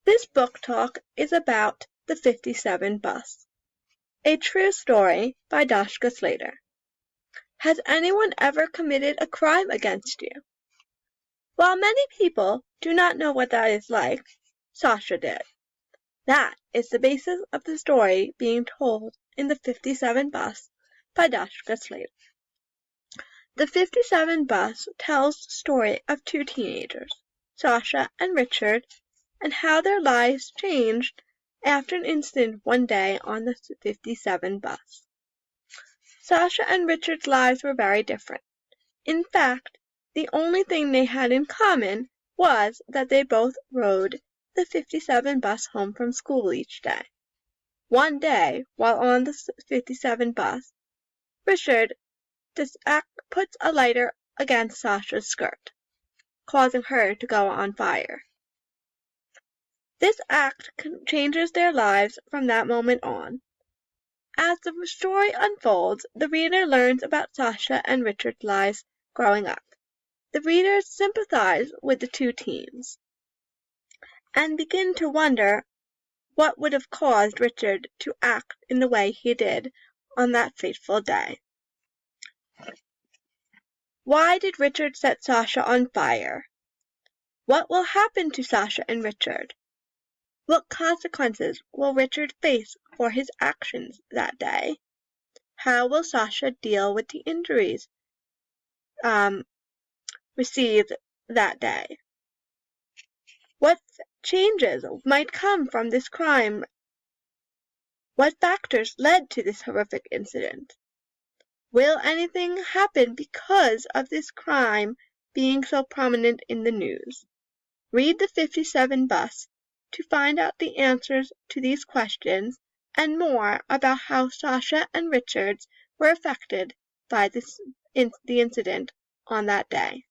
This book talk is about the 57 bus. A true story by Dashka Slater. Has anyone ever committed a crime against you? While many people do not know what that is like, Sasha did. That is the basis of the story being told in the 57 bus by Dashka Slater. The 57 bus tells the story of two teenagers, Sasha and Richard, and how their lives changed after an incident one day on the 57 bus. Sasha and Richard's lives were very different. In fact, the only thing they had in common was that they both rode the 57 bus home from school each day. One day, while on the 57 bus, Richard puts a lighter against Sasha's skirt, causing her to go on fire. This act changes their lives from that moment on. As the story unfolds, the reader learns about Sasha and Richard's lives growing up. The readers sympathize with the two teens and begin to wonder what would have caused Richard to act in the way he did on that fateful day. Why did Richard set Sasha on fire? What will happen to Sasha and Richard? What consequences will Richard face for his actions that day? How will Sasha deal with the injuries received that day? What changes might come from this crime? What factors led to this horrific incident? Will anything happen because of this crime being so prominent in the news? Read the 57 bus to find out the answers to these questions and more about how Sasha and Richard were affected by the incident on that day.